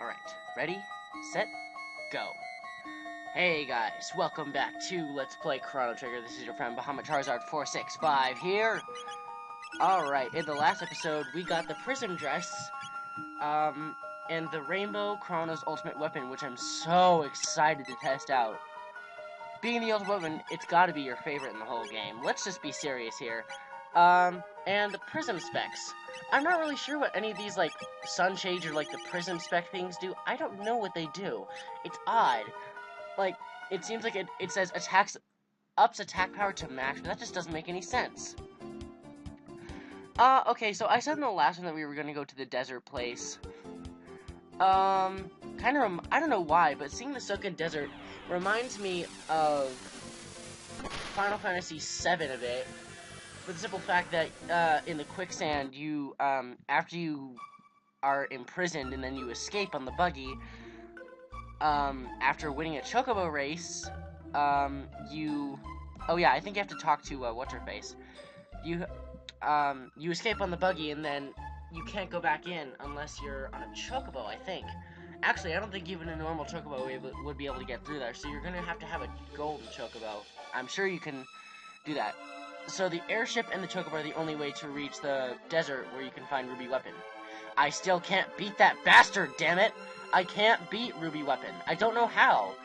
Alright, ready, set, go. Hey guys, welcome back to Let's Play Chrono Trigger. This is your friend Bahamut Charizard465 here. Alright, in the last episode, we got the Prism Dress, and the Rainbow Chrono's Ultimate Weapon, which I'm so excited to test out. Being the Ultimate Weapon, it's gotta be your favorite in the whole game. Let's just be serious here. And the Prism Specs. I'm not really sure what any of these, like, Sunshades or, like, the Prism Spec things do. I don't know what they do. It's odd. Like, it seems like it says ups attack power to max, but that just doesn't make any sense. Okay, so I said in the last one that we were gonna go to the desert place. I don't know why, but seeing the Sunken Desert reminds me of Final Fantasy VII a bit. For the simple fact that, in the quicksand, you, after you are imprisoned and then you escape on the buggy, after winning a Chocobo race, oh yeah, I think you have to talk to, what's-her-face. You escape on the buggy and then you can't go back in unless you're on a Chocobo, I think. Actually, I don't think even a normal Chocobo would be able to get through there, so you're gonna have to have a golden Chocobo. I'm sure you can do that. So the airship and the Chocobo are the only way to reach the desert where you can find Ruby Weapon. I still can't beat that bastard, damn it! I can't beat Ruby Weapon. I don't know how.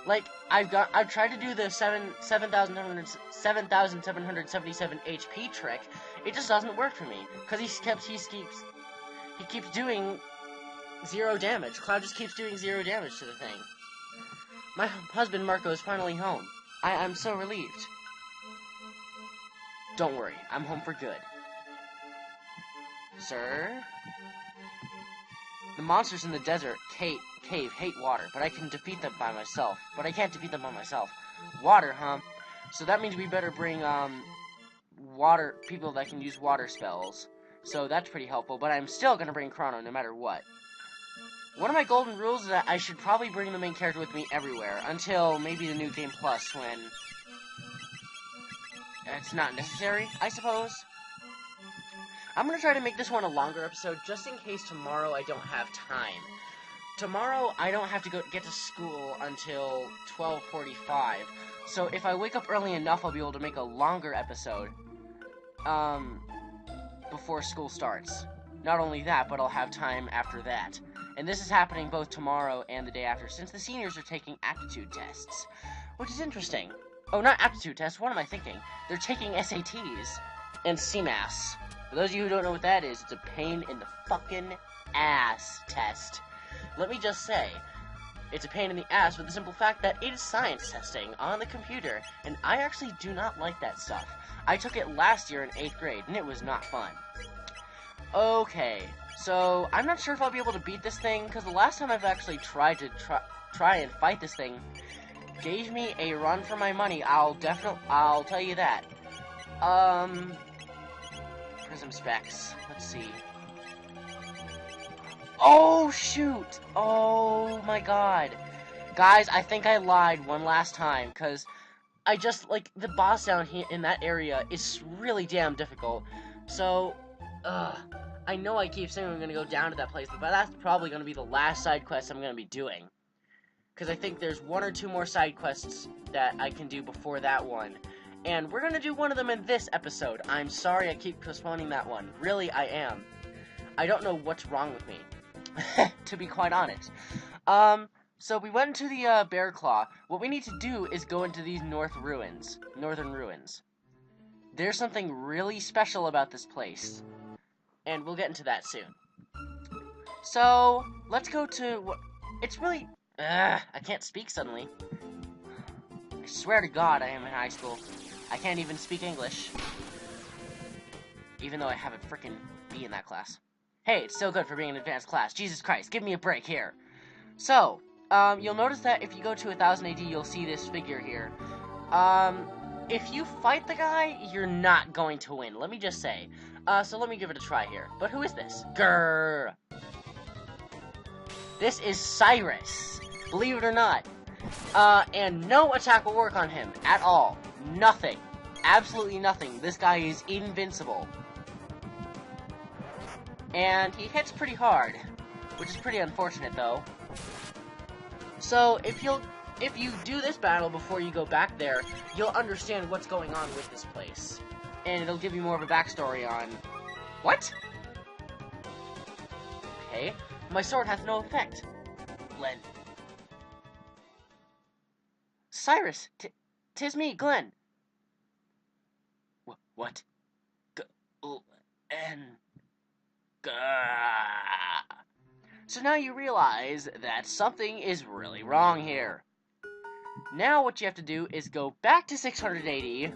Like, I've tried to do the 7,777 HP trick. It just doesn't work for me. Because he keeps doing 0 damage. Cloud just keeps doing 0 damage to the thing. My husband Marco is finally home. I'm so relieved. Don't worry, I'm home for good. Sir? The monsters in the desert cave hate water, but I can defeat them by myself. But I can't defeat them by myself. Water, huh? So that means we better bring, people that can use water spells. So that's pretty helpful, but I'm still gonna bring Chrono no matter what. One of my golden rules is that I should probably bring the main character with me everywhere, until maybe the New Game Plus, when it's not necessary, I suppose. I'm gonna try to make this one a longer episode, just in case tomorrow I don't have time. Tomorrow, I don't have to get to school until 12:45, so if I wake up early enough, I'll be able to make a longer episode, before school starts. Not only that, but I'll have time after that. And this is happening both tomorrow and the day after, since the seniors are taking aptitude tests, which is interesting. Oh, not aptitude tests, what am I thinking? They're taking SATs and CMAS. For those of you who don't know what that is, it's a pain in the fucking ass test. Let me just say, it's a pain in the ass for the simple fact that it is science testing on the computer, and I actually do not like that stuff. I took it last year in 8th grade, and it was not fun. Okay, so I'm not sure if I'll be able to beat this thing, because the last time I've actually tried to try and fight this thing gave me a run for my money. I'll tell you that. Prism Specs. Let's see. Oh, shoot! Oh, my God. Guys, I think I lied one last time, because I just, like, the boss down here in that area is really damn difficult. So, I know I keep saying I'm gonna go down to that place, but that's probably gonna be the last side quest I'm gonna be doing. Because I think there's 1 or 2 more side quests that I can do before that one. And we're gonna do one of them in this episode. I'm sorry I keep postponing that one. Really, I am. I don't know what's wrong with me, to be quite honest. So we went into the, Bear Claw. What we need to do is go into these northern ruins. There's something really special about this place. And we'll get into that soon. So, let's go to it's really... I can't speak suddenly. I swear to God I am in high school. I can't even speak English. Even though I have a frickin' B in that class. Hey, it's so good for being an advanced class. Jesus Christ, give me a break here. So, you'll notice that if you go to 1000 AD, you'll see this figure here. If you fight the guy, you're not going to win. Let me just say. So let me give it a try here. But who is this? Grrr. This is Cyrus. Believe it or not. And no attack will work on him at all. Nothing. Absolutely nothing. This guy is invincible. And he hits pretty hard. which is pretty unfortunate, though. So, if you do this battle before you go back there, you'll understand what's going on with this place. And it'll give you more of a backstory on... What? Okay. My sword hath no effect. Glenn. Cyrus! 'Tis me, Glenn. What? So now you realize that something is really wrong here. Now what you have to do is go back to 680.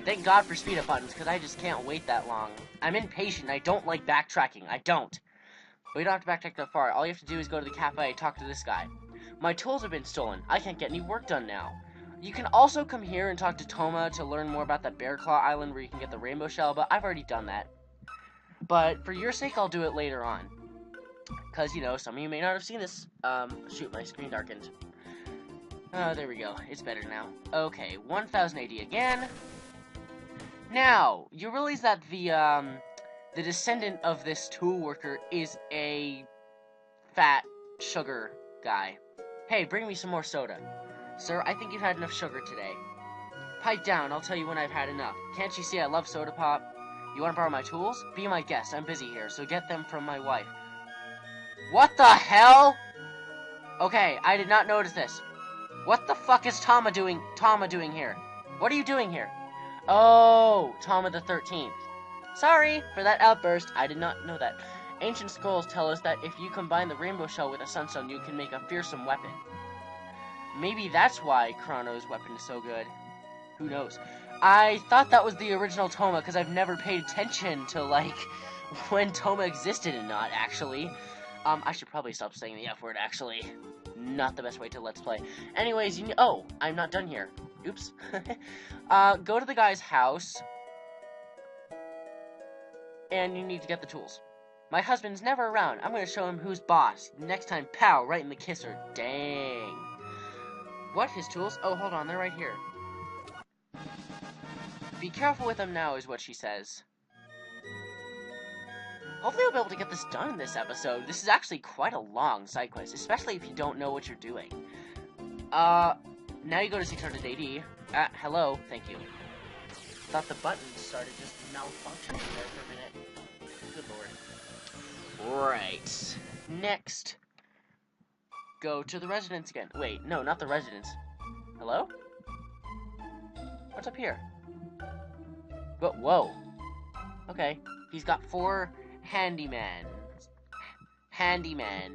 Thank God for speed up buttons, because I just can't wait that long. I'm impatient. I don't like backtracking. I don't. But you don't have to backtrack that far. All you have to do is go to the cafe, talk to this guy. My tools have been stolen. I can't get any work done now. You can also come here and talk to Toma to learn more about that Bear Claw Island where you can get the rainbow shell, but I've already done that. But for your sake, I'll do it later on. Because, you know, some of you may not have seen this. Shoot, my screen darkened. Oh, there we go. It's better now. Okay, 1080 again. Now, you realize that the descendant of this tool worker is a fat sugar guy. Hey, bring me some more soda. Sir, I think you've had enough sugar today. Pipe down, I'll tell you when I've had enough. Can't you see I love soda pop? You want to borrow my tools? Be my guest, I'm busy here, so get them from my wife. What the hell? Okay, I did not notice this. What the fuck is Toma doing here? What are you doing here? Oh, Toma the 13th. Sorry for that outburst, I did not know that. Ancient scrolls tell us that if you combine the rainbow shell with a sunstone, you can make a fearsome weapon. Maybe that's why Chrono's weapon is so good. Who knows? I thought that was the original Toma, because I've never paid attention to, like, when Toma existed and not, actually. I should probably stop saying the F word, actually. Not the best way to Let's Play. Anyways, oh, I'm not done here. Oops. Go to the guy's house. And you need to get the tools. My husband's never around. I'm gonna show him who's boss. Next time, pow, right in the kisser. Dang. What? His tools? Oh, hold on, they're right here. Be careful with them now, is what she says. Hopefully I'll be able to get this done in this episode. This is actually quite a long side quest, especially if you don't know what you're doing. Now you go to 680. Hello, thank you. Thought the buttons started just malfunctioning there for a minute. Good lord. Right. Next. Go to the residence again. Wait, no, not the residence. Hello? What's up here? Whoa. Okay. He's got 4 handyman. Handyman.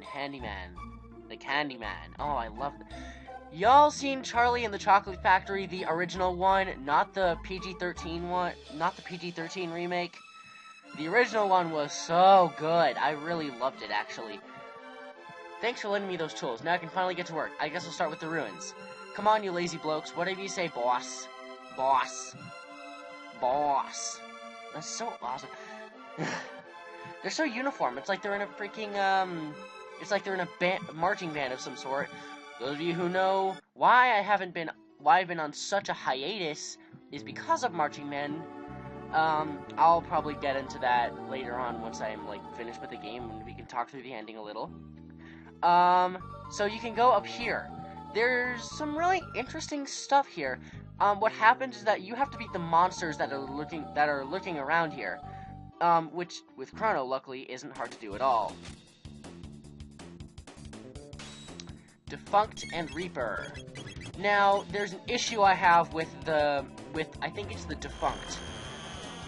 The Candyman. Oh, I love that. Y'all seen Charlie and the Chocolate Factory, the original one, not the PG-13 one, not the PG-13 remake? The original one was so good. I really loved it, actually. Thanks for lending me those tools. Now I can finally get to work. I guess I'll start with the ruins. Come on, you lazy blokes. Whatever you say, boss. Boss. That's so awesome. They're so uniform. It's like they're in a freaking, it's like they're in a marching band of some sort. Those of you who know why I've been on such a hiatus is because of marching men. I'll probably get into that later on once I'm, like, finished with the game and we can talk through the ending a little. So you can go up here. There's some really interesting stuff here. What happens is that you have to beat the monsters that are lurking around here. Which, with Chrono, luckily, isn't hard to do at all. Defunct and Reaper. Now, there's an issue I have with I think it's the Defunct.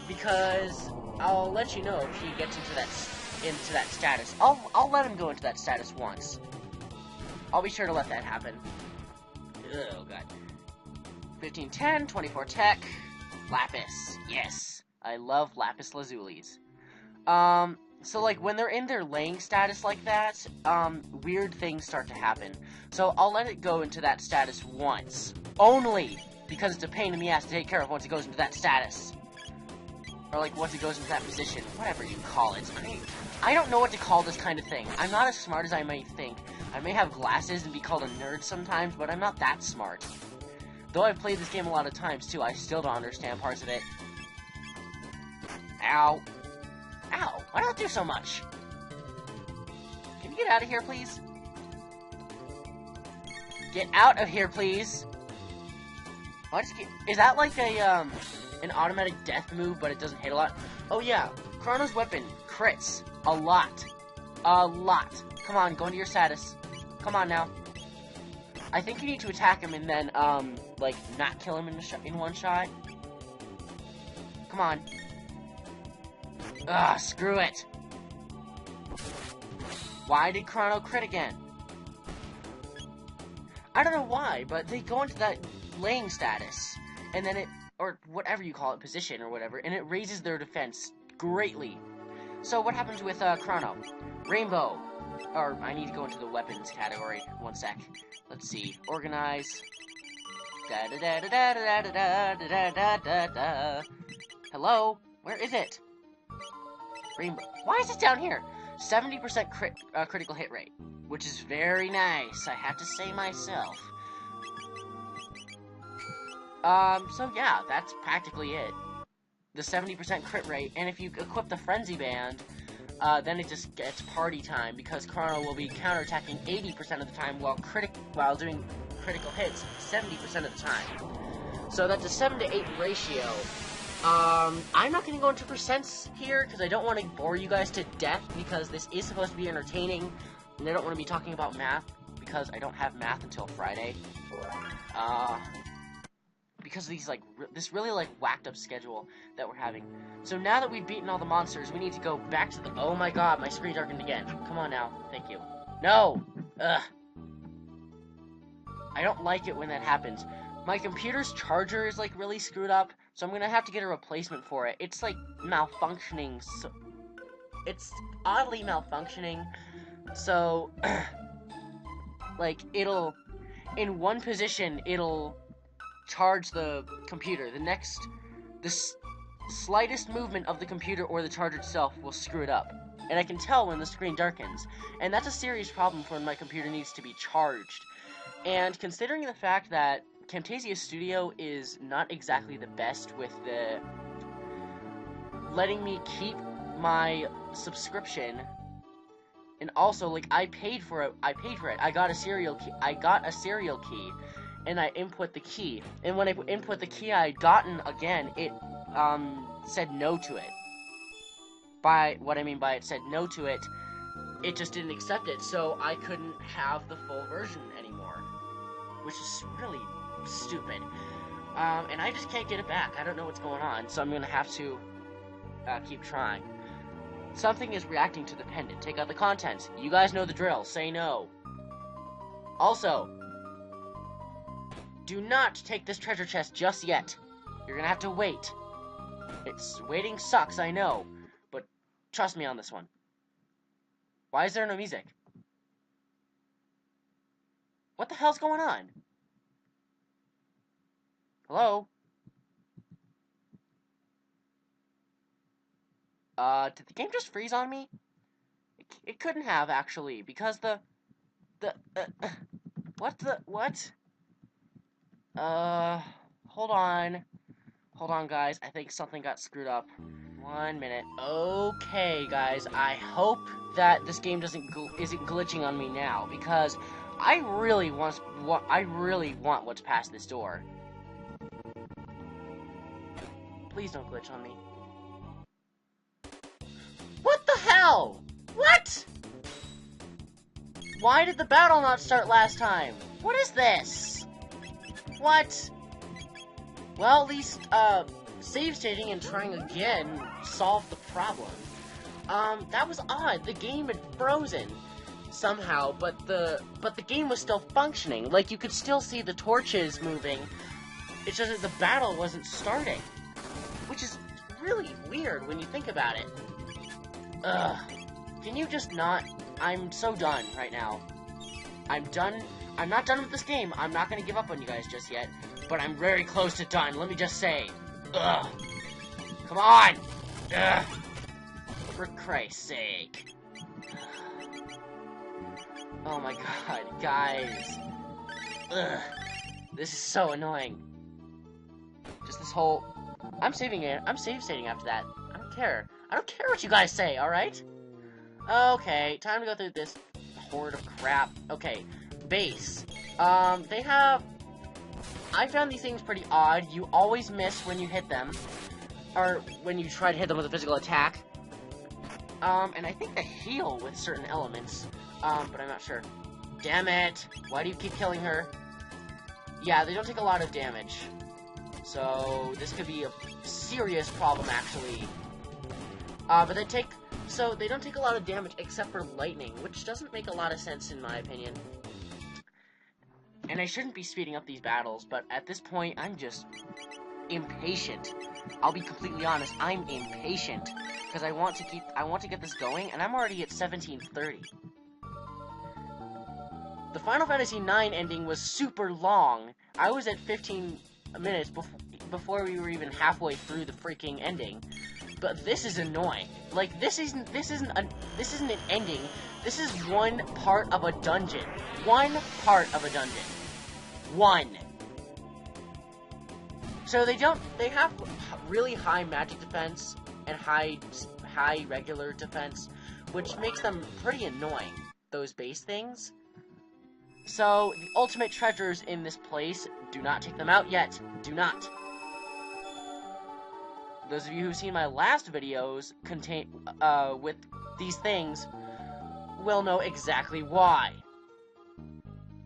Because I'll let you know if he gets into that status. I'll let him go into that status once. I'll be sure to let that happen. Oh god. 1510, 24 tech, Lapis. Yes. I love Lapis Lazulis. So like when they're in their laying status like that, weird things start to happen. So I'll let it go into that status once. Only because it's a pain in the ass to take care of once it goes into that status. Or like once it goes into that position, whatever you call it. I don't know what to call this kind of thing. I'm not as smart as I might think. I may have glasses and be called a nerd sometimes, but I'm not that smart. Though I've played this game a lot of times too, I still don't understand parts of it. Ow. Ow, why don't do so much? you get out of here, please? Get out of here, please. Is that like a, an automatic death move, but it doesn't hit a lot? Oh yeah, Chrono's weapon crits a lot. A lot. Come on, go into your status. Come on now. I think you need to attack him and then, like, not kill him in one shot. Come on. Ugh, screw it. Why did Chrono crit again? I don't know why, but they go into that laying status, and then it, or whatever you call it, position or whatever, and it raises their defense greatly. So what happens with, Chrono? Rainbow. Or, I need to go into the weapons category. One sec. Let's see. Organize. Da da da da da da da da da da da. Hello? Where is it? Rainbow. Why is it down here? 70% critical hit rate, which is very nice, I have to say myself. So yeah, that's practically it. The 70% crit rate, and if you equip the Frenzy Band, then it just gets party time, because Chrono will be counterattacking 80% of the time while doing critical hits 70% of the time. So that's a 7 to 8 ratio. I'm not gonna go into percents here, because I don't want to bore you guys to death, because this is supposed to be entertaining, and I don't want to be talking about math, because I don't have math until Friday. Because of these, like, this really, like, whacked up schedule that we're having. So now that we've beaten all the monsters, we need to go back to the— oh my god, my screen darkened again. Come on now. Thank you. No! Ugh. I don't like it when that happens. My computer's charger is, like, really screwed up, so I'm gonna have to get a replacement for it. It's, like, malfunctioning, so— it's oddly malfunctioning, so— like, it'll— in one position, it'll charge the computer. The slightest movement of the computer or the charger itself will screw it up. And I can tell when the screen darkens. And that's a serious problem for when my computer needs to be charged. And considering the fact that Camtasia Studio is not exactly the best with the letting me keep my subscription, and also, like, I paid for it. I got a serial key. And I input the key. And when I input the key I had gotten again, it, said no to it. By what I mean by it said no to it, it just didn't accept it, so I couldn't have the full version anymore. Which is really stupid. And I just can't get it back. I don't know what's going on, so I'm gonna have to, keep trying. Something is reacting to the pendant. Take out the contents. You guys know the drill. Say no. Also, do not take this treasure chest just yet. You're gonna have to wait. Waiting sucks, I know, but trust me on this one. Why is there no music? What the hell's going on? Hello? Did the game just freeze on me? It couldn't have, actually, because what? Hold on. Hold on, guys. I think something got screwed up. 1 minute. Okay, guys. I hope that this game isn't glitching on me now, because I really want what's past this door. Please don't glitch on me. What the hell? What? Why did the battle not start last time? What is this? What? Well, at least, save stating and trying again solved the problem. That was odd. The game had frozen somehow, but the game was still functioning. Like, you could still see the torches moving. It's just that the battle wasn't starting. Which is really weird when you think about it. Ugh. Can you just not? I'm so done right now. I'm done. I'm not done with this game. I'm not gonna give up on you guys just yet. But I'm very close to done, let me just say. Ugh. Come on! Ugh. For Christ's sake. Oh my god, guys. Ugh. This is so annoying. Just this whole... I'm saving it. I'm save stating after that. I don't care. I don't care what you guys say, alright? Okay, time to go through this. horde of crap. Okay, base. They have... I found these things pretty odd. You always miss when you hit them. Or when you try to hit them with a physical attack. And I think they heal with certain elements. But I'm not sure. Damn it! Why do you keep killing her? Yeah, they don't take a lot of damage. So, this could be a serious problem, actually. But they take... So, they don't take a lot of damage except for lightning, which doesn't make a lot of sense in my opinion. And I shouldn't be speeding up these battles, but at this point, I'm just impatient. I'll be completely honest, I'm impatient. Because I want to get this going, and I'm already at 1730. The Final Fantasy IX ending was super long. I was at 15 minutes before we were even halfway through the freaking ending. But this is annoying. Like, this isn't an ending. This is one part of a dungeon. One part of a dungeon. One. So they have really high magic defense and high regular defense, which makes them pretty annoying, those base things. So, the ultimate treasures in this place, do not take them out yet. Do not. Those of you who've seen my last videos with these things will know exactly why.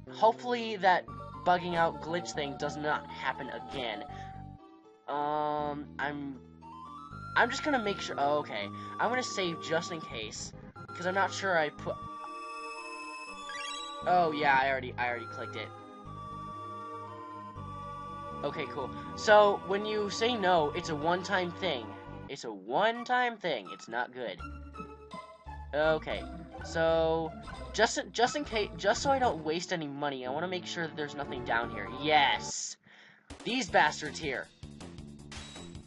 Hopefully that bugging out glitch thing does not happen again. I'm just gonna make sure. Oh, okay, I'm gonna save just in case, because I'm not sure I put. Oh yeah, I already clicked it. Okay, cool. So when you say no, it's a one-time thing. It's a one-time thing. It's not good. Okay, so just in case, just so I don't waste any money, I want to make sure that there's nothing down here. Yes, these bastards here.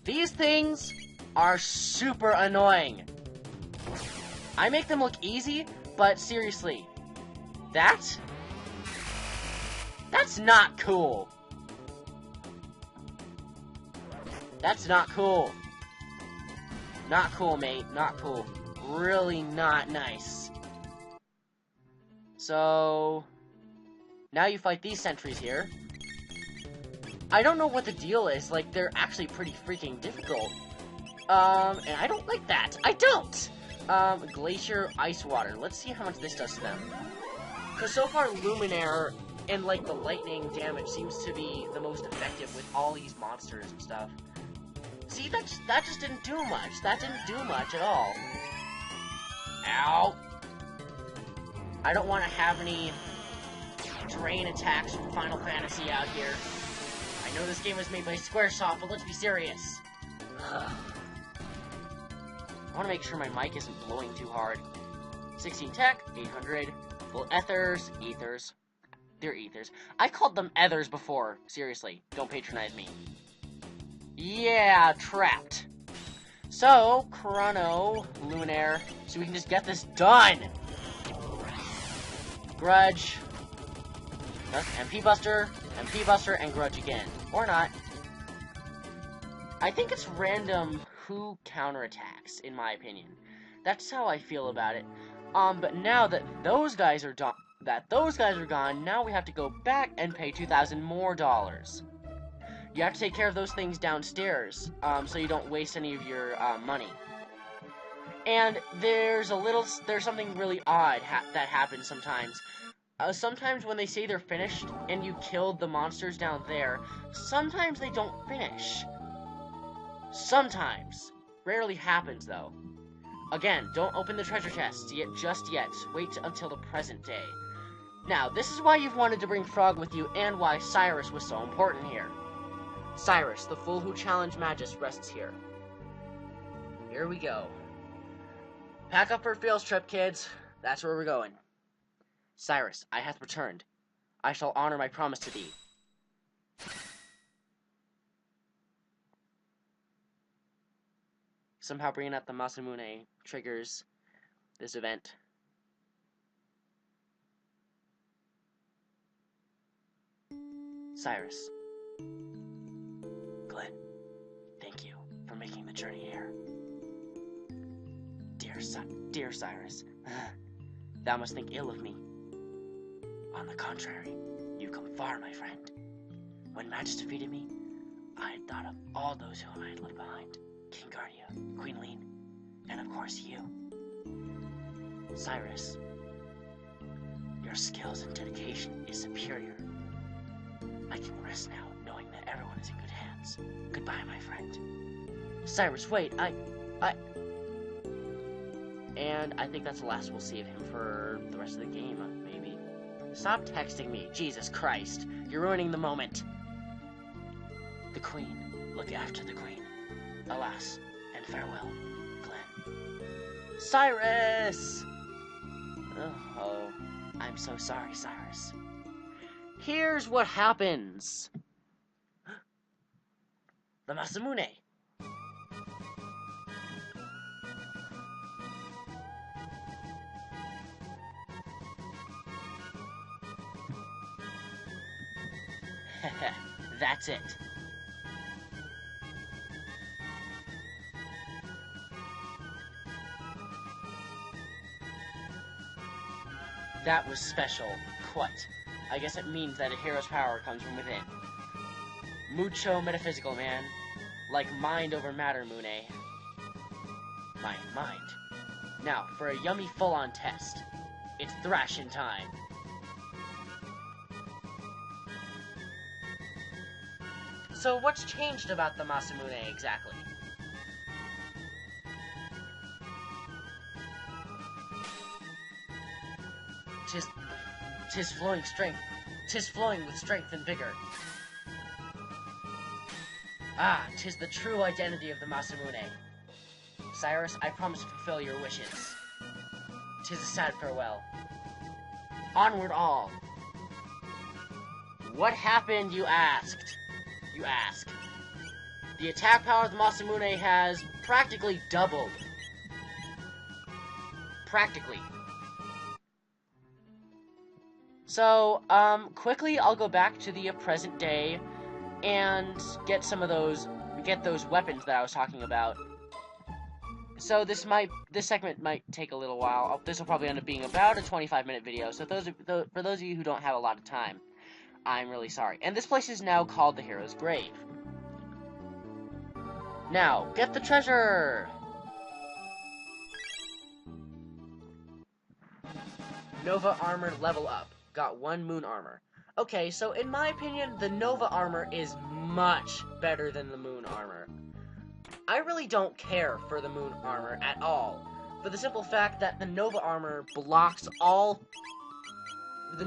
These things are super annoying. I make them look easy, but seriously, that's not cool. That's not cool. Not cool, mate. Not cool. Really not nice. So, now you fight these sentries here. I don't know what the deal is. Like, they're actually pretty freaking difficult. And I don't like that. I don't! Glacier Ice Water. Let's see how much this does to them. Because so far, Luminaire and, like, the lightning damage seems to be the most effective with all these monsters and stuff. See, that just didn't do much. That didn't do much at all. Ow! I don't want to have any drain attacks from Final Fantasy out here. I know this game was made by Squaresoft, but let's be serious. I want to make sure my mic isn't blowing too hard. 16 tech, 800. Well, ethers. They're ethers. I called them ethers before. Seriously, don't patronize me. Yeah, trapped. So, Chrono, Luminaire, so we can just get this done. Grudge. MP Buster, and Grudge again. Or not. I think it's random who counterattacks, in my opinion. That's how I feel about it. But now that those guys are gone, now we have to go back and pay $2,000 more. You have to take care of those things downstairs, so you don't waste any of your money. And there's something really odd that happens sometimes. Sometimes when they say they're finished and you killed the monsters down there, sometimes they don't finish. Sometimes. Rarely happens, though. Again, don't open the treasure chests just yet. Wait until the present day. Now, this is why you've wanted to bring Frog with you and why Cyrus was so important here. Cyrus, the fool who challenged Magus, rests here. Here we go. Pack up for a field trip, kids. That's where we're going. Cyrus, I hath returned. I shall honor my promise to thee. Somehow bringing up the Masamune triggers this event. Cyrus. Glenn, thank you for making the journey here. Dear Cyrus, thou must think ill of me. On the contrary, you've come far, my friend. When Magus defeated me, I had thought of all those whom I had left behind. King Guardia, Queen Lean, and of course you. Cyrus, your skills and dedication is superior. I can rest now, knowing that everyone is in good hands. Goodbye, my friend. Cyrus, wait, And I think that's the last we'll see of him for the rest of the game, maybe. Stop texting me, Jesus Christ. You're ruining the moment. The Queen. Look after the Queen. Alas, and farewell, Glenn. Cyrus! Oh, I'm so sorry, Cyrus. Here's what happens. The Masamune. That's it. That was special. Quite. I guess it means that a hero's power comes from within. Mucho metaphysical, man. Like mind over matter, Mune. Mind. Now, for a yummy full-on test. It's thrashing time. So what's changed about the Masamune exactly? Tis flowing strength. Tis flowing with strength and vigor. Ah, tis the true identity of the Masamune. Cyrus, I promise to fulfill your wishes. Tis a sad farewell. Onward all. What happened, you asked? You ask. The attack power of the Masamune has practically doubled. Practically. So, quickly I'll go back to the present day and get those weapons that I was talking about. So this segment might take a little while. This will probably end up being about a 25-minute video. So for those of you who don't have a lot of time, I'm really sorry. And this place is now called the Hero's Grave. Now, get the treasure! Nova Armor level up. Got 1 Moon Armor. Okay, so in my opinion, the Nova Armor is much better than the Moon Armor. I really don't care for the Moon Armor at all, for the simple fact that the Nova Armor blocks all... The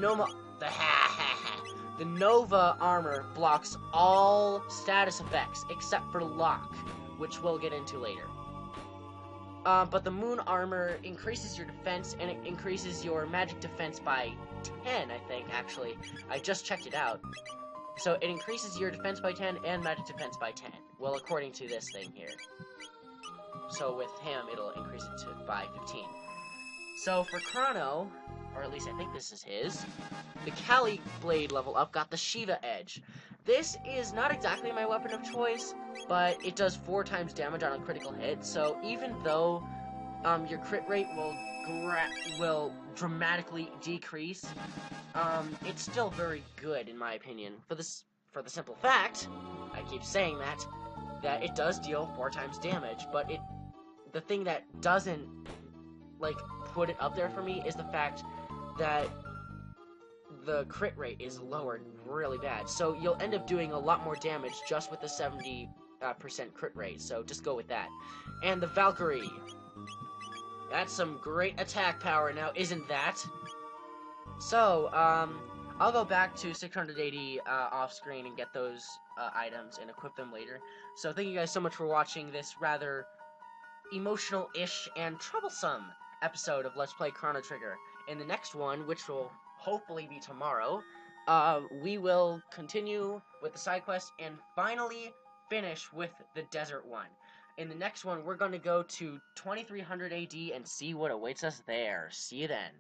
Nova Armor blocks all status effects except for Lock, which we'll get into later. But the Moon Armor increases your defense, and it increases your magic defense by 10, I think, actually. I just checked it out. So it increases your defense by 10 and magic defense by 10. Well, according to this thing here. So with him, it'll increase it by 15. So for Chrono, or at least I think this is his, the Kali Blade level up got the Shiva Edge. This is not exactly my weapon of choice, but it does 4 times damage on a critical hit, so even though your crit rate will dramatically decrease, it's still very good in my opinion. For the simple fact, I keep saying that it does deal 4 times damage, but the thing that doesn't put it up there for me is the fact that the crit rate is lowered really bad. So you'll end up doing a lot more damage just with the 70% crit rate, so just go with that. And the Valkyrie. That's some great attack power now, isn't that? So, I'll go back to 680 off-screen and get those items and equip them later. So thank you guys so much for watching this rather emotional-ish and troublesome episode of Let's Play Chrono Trigger. In the next one, which will hopefully be tomorrow, we will continue with the side quest and finally finish with the desert one. In the next one, we're going to go to 2300 AD and see what awaits us there. See you then.